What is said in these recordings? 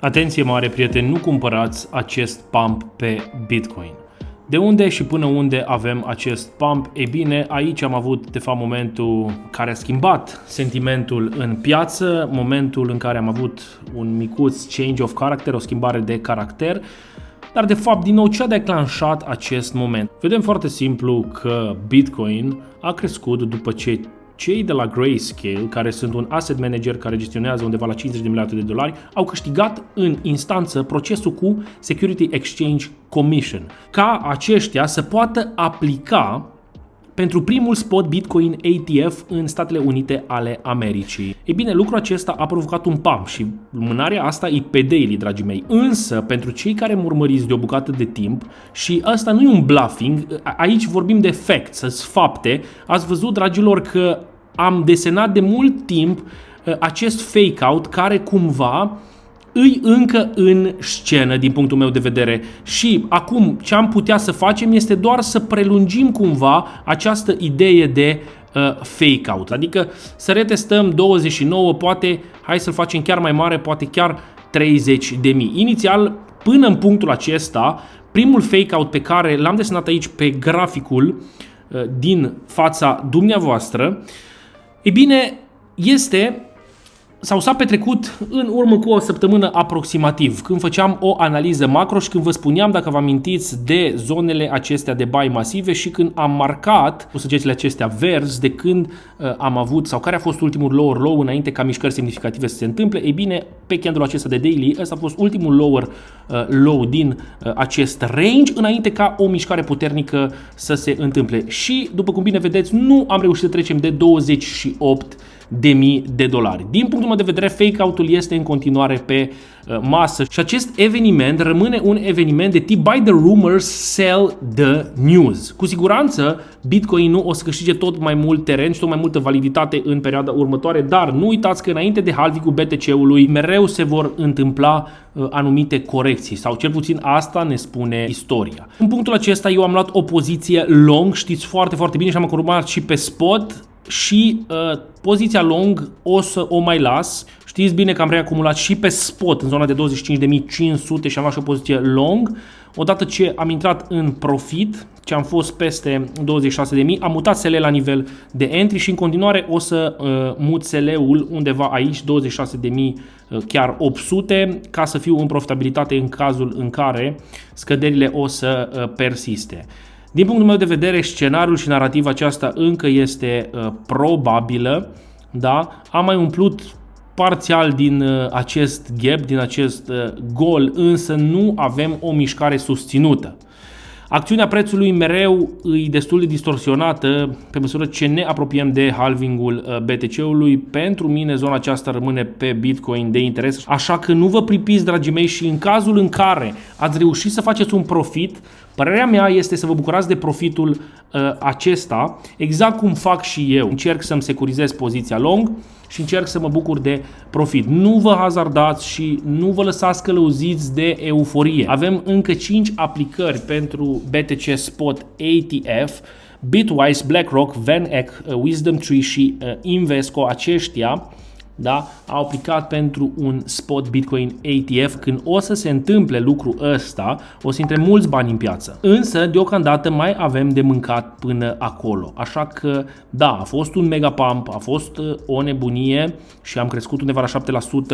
Atenție mare prieteni, nu cumpărați acest pump pe Bitcoin. De unde și până unde avem acest pump? Ei bine, aici am avut de fapt momentul care a schimbat sentimentul în piață, momentul în care am avut un micuț change of character, o schimbare de caracter, dar de fapt din nou ce a declanșat acest moment? Vedem foarte simplu că Bitcoin a crescut după ce cei de la Grayscale, care sunt un asset manager care gestionează undeva la 50 de miliarde de dolari, au câștigat în instanță procesul cu Security Exchange Commission, ca aceștia să poată aplica pentru primul spot Bitcoin ETF în Statele Unite ale Americii. Ei bine, lucrul acesta a provocat un pump și lumânarea asta e pe daily, dragii mei. Însă, pentru cei care mă urmăriți de o bucată de timp, și asta nu e un bluffing, aici vorbim de facts, sunt fapte, ați văzut, dragilor, că am desenat de mult timp acest fake-out care cumva îi încă în scenă din punctul meu de vedere și acum ce am putea să facem este doar să prelungim cumva această idee de fake-out, adică să retestăm 29, poate hai să-l facem chiar mai mare, poate chiar 30.000. Inițial, până în punctul acesta, primul fake-out pe care l-am desenat aici pe graficul din fața dumneavoastră, e bine, s-a petrecut în urmă cu o săptămână aproximativ, când făceam o analiză macro și când vă spuneam, dacă vă amintiți, de zonele acestea de buy masive și când am marcat cu săgețile acestea verzi de când am avut sau care a fost ultimul lower low înainte ca mișcări semnificative să se întâmple. Ei bine, pe candle-ul acesta de daily, ăsta a fost ultimul lower low din acest range înainte ca o mișcare puternică să se întâmple. Și, după cum bine vedeți, nu am reușit să trecem de 28.000 de dolari. Din punctul meu de vedere, fake-out-ul este în continuare pe masă și acest eveniment rămâne un eveniment de tip buy the rumors, sell the news. Cu siguranță, Bitcoin nu o să câștige tot mai mult teren și tot mai multă validitate în perioada următoare, dar nu uitați că înainte de halving-ul BTC-ului mereu se vor întâmpla anumite corecții sau cel puțin asta ne spune istoria. În punctul acesta eu am luat o poziție long, știți foarte, foarte bine și am urmat și pe spot. Și poziția long o să o mai las. Știți bine că am reacumulat și pe spot în zona de 25.500 și am luat și o poziție long. Odată ce am intrat în profit, ce am fost peste 26.000, am mutat SL la nivel de entry și în continuare o să mut SL-ul undeva aici, 26.000 chiar 800, ca să fiu în profitabilitate în cazul în care scăderile o să persiste. Din punctul meu de vedere, scenariul și narativa aceasta încă este probabilă, da? Am mai umplut parțial din acest gap, din acest gol, însă nu avem o mișcare susținută. Acțiunea prețului mereu e destul de distorsionată pe măsură ce ne apropiem de halving-ul BTC-ului. Pentru mine zona aceasta rămâne pe Bitcoin de interes, așa că nu vă pripiți, dragii mei, și în cazul în care ați reușit să faceți un profit, părerea mea este să vă bucurați de profitul acesta, exact cum fac și eu. Încerc să-mi securizez poziția long și încerc să mă bucur de profit. Nu vă hazardați și nu vă lăsați călăuziți de euforie. Avem încă 5 aplicări pentru BTC Spot ETF, Bitwise, BlackRock, VanEck, Wisdom Tree și Invesco, aceștia, da, au aplicat pentru un spot Bitcoin ETF. Când o să se întâmple lucrul ăsta, o să intre mulți bani în piață. Însă, deocamdată mai avem de mâncat până acolo. Așa că, da, a fost un mega pump, a fost o nebunie și am crescut undeva la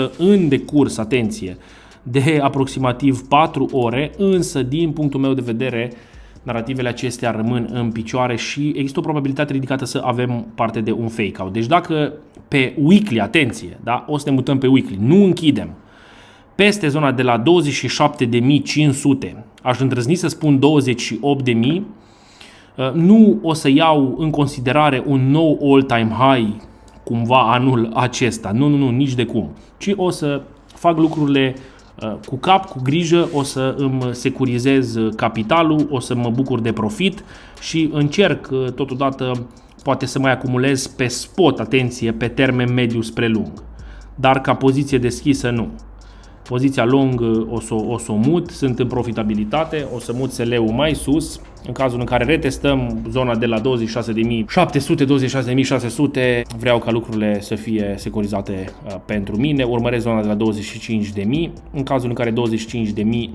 7% în decurs, atenție, de aproximativ 4 ore, însă, din punctul meu de vedere, narativele acestea rămân în picioare și există o probabilitate ridicată să avem parte de un fake-out. Deci dacă pe weekly, atenție, da, o să ne mutăm pe weekly, nu închidem, peste zona de la 27.500, aș îndrăzni să spun 28.000, nu o să iau în considerare un nou all-time high cumva anul acesta, nu, nici de cum, ci o să fac lucrurile cu cap, cu grijă, o să îmi securizez capitalul, o să mă bucur de profit și încerc totodată poate să mai acumulez pe spot, atenție, pe termen mediu spre lung. Dar ca poziție deschisă nu. Poziția long o să o mut, sunt în profitabilitate, o să mut SL-ul mai sus. În cazul în care retestăm zona de la 26.700, 26.600, vreau ca lucrurile să fie securizate pentru mine. Urmăresc zona de la 25.000. În cazul în care 25.000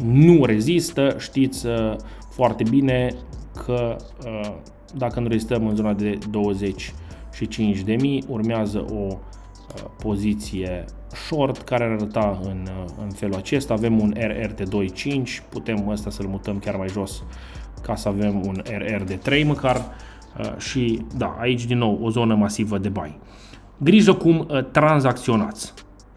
nu rezistă, știți foarte bine că dacă nu rezistăm în zona de 25.000, urmează o poziție short care ar arăta în felul acesta. Avem un RR de 2.5, putem ăsta să-l mutăm chiar mai jos ca să avem un RR de 3 măcar și da, aici din nou o zonă masivă de buy. Grijă cum tranzacționați.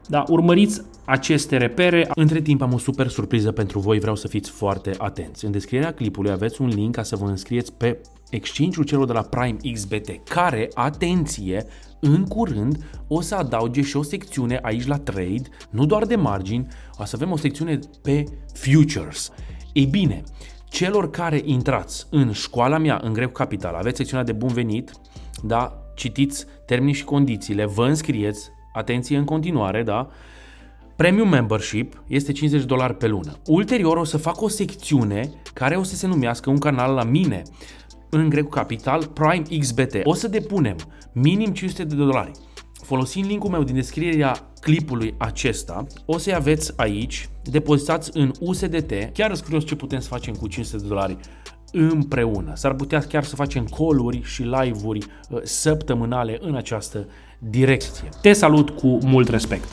Da, urmăriți aceste repere. Între timp am o super surpriză pentru voi, vreau să fiți foarte atenți. În descrierea clipului aveți un link ca să vă înscrieți pe exchange-ul celor de la Prime XBT, care, atenție, în curând o să adauge și o secțiune aici la trade, nu doar de margini, o să avem o secțiune pe futures. Ei bine, celor care intrați în școala mea în Grec Capital, aveți secțiunea de bun venit, da? Citiți termenii și condițiile, vă înscrieți, atenție în continuare, da? Premium Membership este $50 pe lună. Ulterior o să fac o secțiune care o să se numească un canal la mine în Grec Capital, Prime XBT. O să depunem minim $500. Folosind linkul meu din descrierea clipului acesta, o să-i aveți aici, depozitați în USDT. Chiar sunt curios ce putem să facem cu $500 împreună. S-ar putea chiar să facem call-uri și live-uri săptămânale în această direcție. Te salut cu mult respect!